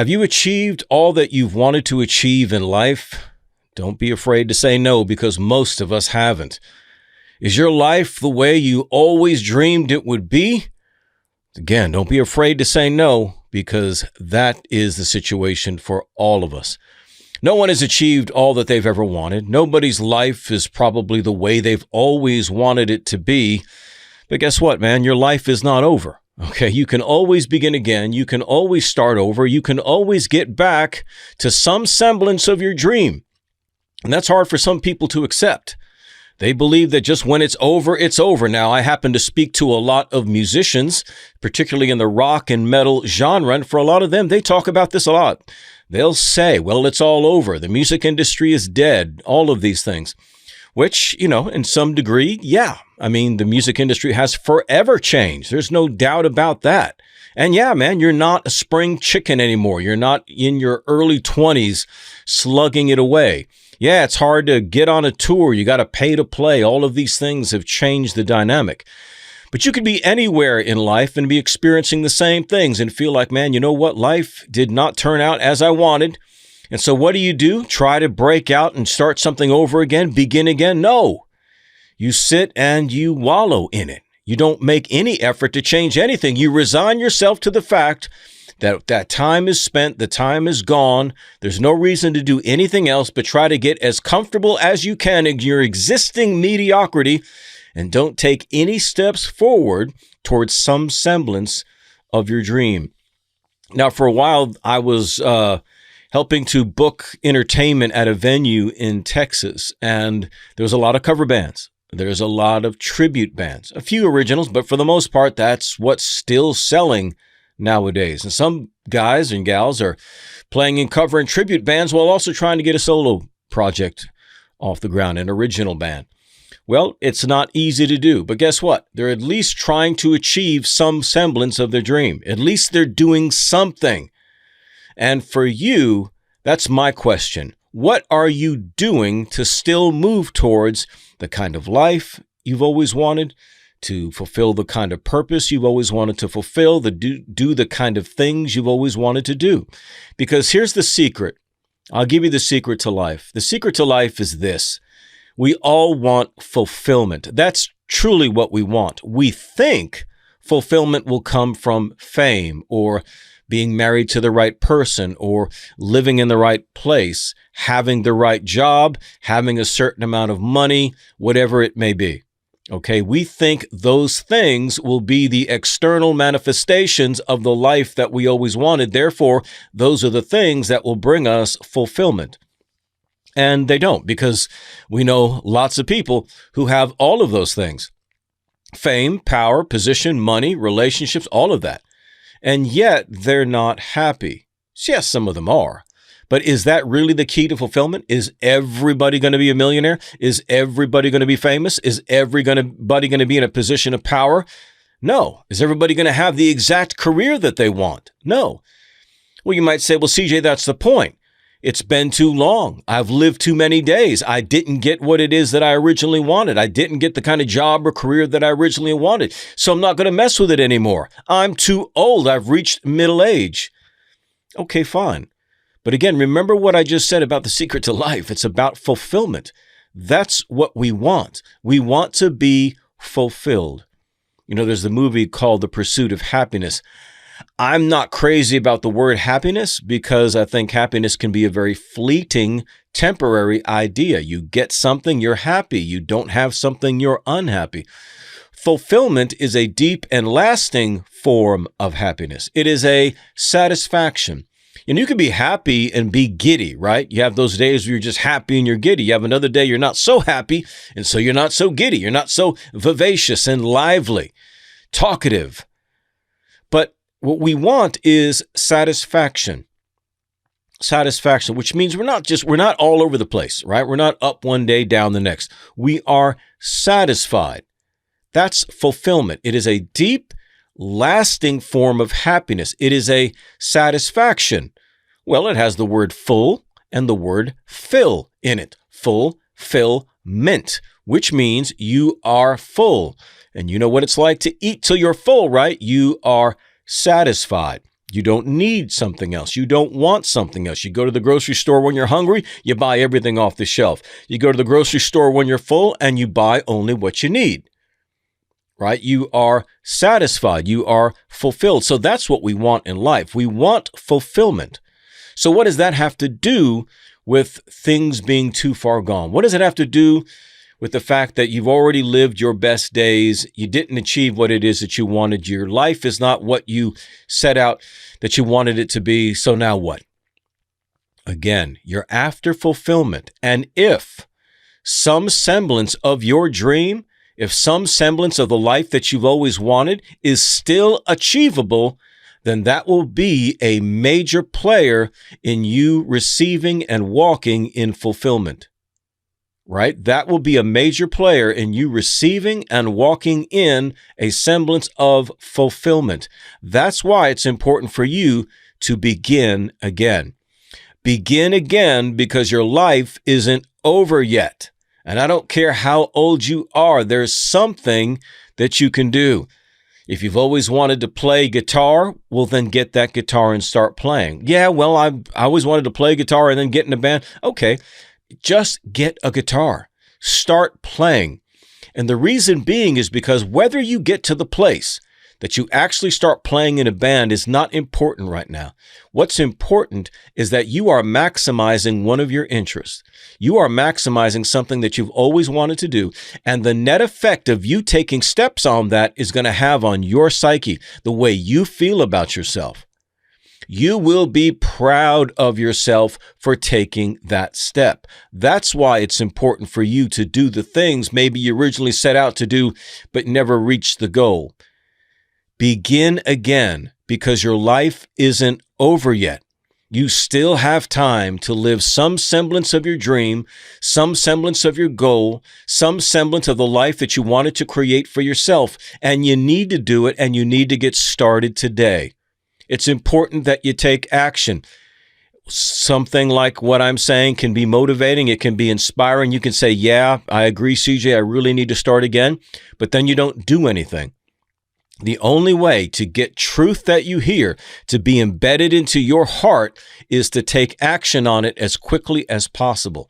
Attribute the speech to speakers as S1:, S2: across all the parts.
S1: Have you achieved all that you've wanted to achieve in life? Don't be afraid to say no, because most of us haven't. Is your life the way you always dreamed it would be? Again, don't be afraid to say no, because that is the situation for all of us. No one has achieved all that they've ever wanted. Nobody's life is probably the way they've always wanted it to be. But guess what, man? Your life is not over. Okay, you can always begin again. You can always start over. You can always get back to some semblance of your dream. And that's hard for some people to accept. They believe that just when it's over, it's over. Now, I happen to speak to a lot of musicians, particularly in the rock and metal genre, and for a lot of them, they talk about this a lot. They'll say, well, it's all over. The music industry is dead. All of these things, which, in some degree, yeah. I mean, the music industry has forever changed. There's no doubt about that. And yeah, man, you're not a spring chicken anymore. You're not in your early 20s slugging it away. Yeah, it's hard to get on a tour. You got to pay to play. All of these things have changed the dynamic. But you could be anywhere in life and be experiencing the same things and feel like, man, you know what? Life did not turn out as I wanted. And so what do? Try to break out and start something over again, begin again? No. You sit and you wallow in it. You don't make any effort to change anything. You resign yourself to the fact that time is spent, the time is gone. There's no reason to do anything else but try to get as comfortable as you can in your existing mediocrity, and don't take any steps forward towards some semblance of your dream. Now, for a while, I was helping to book entertainment at a venue in Texas, and there was a lot of cover bands. There's a lot of tribute bands, a few originals, but for the most part, that's what's still selling nowadays. And some guys and gals are playing in cover and tribute bands while also trying to get a solo project off the ground, an original band. Well, it's not easy to do, but guess what? They're at least trying to achieve some semblance of their dream. At least they're doing something. And for you, that's my question. What are you doing to still move towards the kind of life you've always wanted, to fulfill the kind of purpose you've always wanted to fulfill, do the kind of things you've always wanted to do? Because here's the secret. I'll give you the secret to life. The secret to life is this. We all want fulfillment. That's truly what we want. We think fulfillment will come from fame or being married to the right person or living in the right place, having the right job, having a certain amount of money, whatever it may be. Okay, we think those things will be the external manifestations of the life that we always wanted. Therefore, those are the things that will bring us fulfillment. And they don't, because we know lots of people who have all of those things. Fame, power, position, money, relationships, all of that. And yet they're not happy. Yes, some of them are. But is that really the key to fulfillment? Is everybody going to be a millionaire? Is everybody going to be famous? Is everybody going to be in a position of power? No. Is everybody going to have the exact career that they want? No. Well, you might say, well, CJ, that's the point. It's been too long. I've lived too many days. I didn't get what it is that I originally wanted. I didn't get the kind of job or career that I originally wanted. So I'm not going to mess with it anymore. I'm too old. I've reached middle age. Okay, fine. But again, remember what I just said about the secret to life. It's about fulfillment. That's what we want. We want to be fulfilled. There's the movie called The Pursuit of Happiness. I'm not crazy about the word happiness because I think happiness can be a very fleeting, temporary idea. You get something, you're happy. You don't have something, you're unhappy. Fulfillment is a deep and lasting form of happiness. It is a satisfaction. And you can be happy and be giddy, right? You have those days where you're just happy and you're giddy. You have another day you're not so happy, and so you're not so giddy. You're not so vivacious and lively, talkative. But what we want is satisfaction. Satisfaction, which means we're not all over the place, right? We're not up one day, down the next. We are satisfied. That's fulfillment. It is a deep, lasting form of happiness. It is a satisfaction. Well, it has the word full and the word fill in it. Fulfillment, which means you are full. And you know what it's like to eat till you're full, right? You are satisfied. You don't need something else. You don't want something else. You go to the grocery store when you're hungry, you buy everything off the shelf. You go to the grocery store when you're full and you buy only what you need, right? You are satisfied. You are fulfilled. So that's what we want in life. We want fulfillment. So what does that have to do with things being too far gone? What does it have to do with the fact that you've already lived your best days? You didn't achieve what it is that you wanted. Your life is not what you set out that you wanted it to be. So now what? Again, you're after fulfillment. And if some semblance of your dream, if some semblance of the life that you've always wanted is still achievable, then that will be a major player in you receiving and walking in fulfillment. Right? That will be a major player in you receiving and walking in a semblance of fulfillment. That's why it's important for you to begin again. Begin again because your life isn't over yet. And I don't care how old you are, there's something that you can do. If you've always wanted to play guitar, well, then get that guitar and start playing. Yeah, well, I always wanted to play guitar and then get in a band. Okay. Just get a guitar, start playing. And the reason being is because whether you get to the place that you actually start playing in a band is not important right now. What's important is that you are maximizing one of your interests. You are maximizing something that you've always wanted to do. And the net effect of you taking steps on that is going to have on your psyche, the way you feel about yourself. You will be proud of yourself for taking that step. That's why it's important for you to do the things maybe you originally set out to do, but never reached the goal. Begin again because your life isn't over yet. You still have time to live some semblance of your dream, some semblance of your goal, some semblance of the life that you wanted to create for yourself. And you need to do it, and you need to get started today. It's important that you take action. Something like what I'm saying can be motivating. It can be inspiring. You can say, yeah, I agree, CJ, I really need to start again. But then you don't do anything. The only way to get truth that you hear to be embedded into your heart is to take action on it as quickly as possible.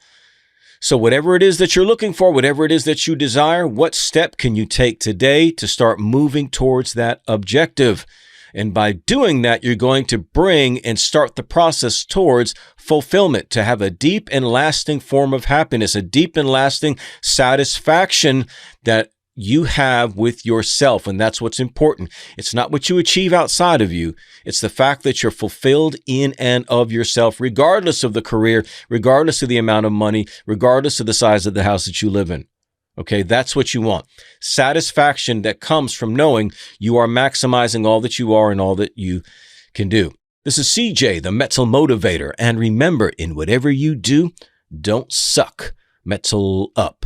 S1: So whatever it is that you're looking for, whatever it is that you desire, what step can you take today to start moving towards that objective? And by doing that, you're going to bring and start the process towards fulfillment, to have a deep and lasting form of happiness, a deep and lasting satisfaction that you have with yourself. And that's what's important. It's not what you achieve outside of you. It's the fact that you're fulfilled in and of yourself, regardless of the career, regardless of the amount of money, regardless of the size of the house that you live in. Okay, that's what you want. Satisfaction that comes from knowing you are maximizing all that you are and all that you can do. This is CJ, the Mental Motivator. And remember, in whatever you do, don't suck. Mental up.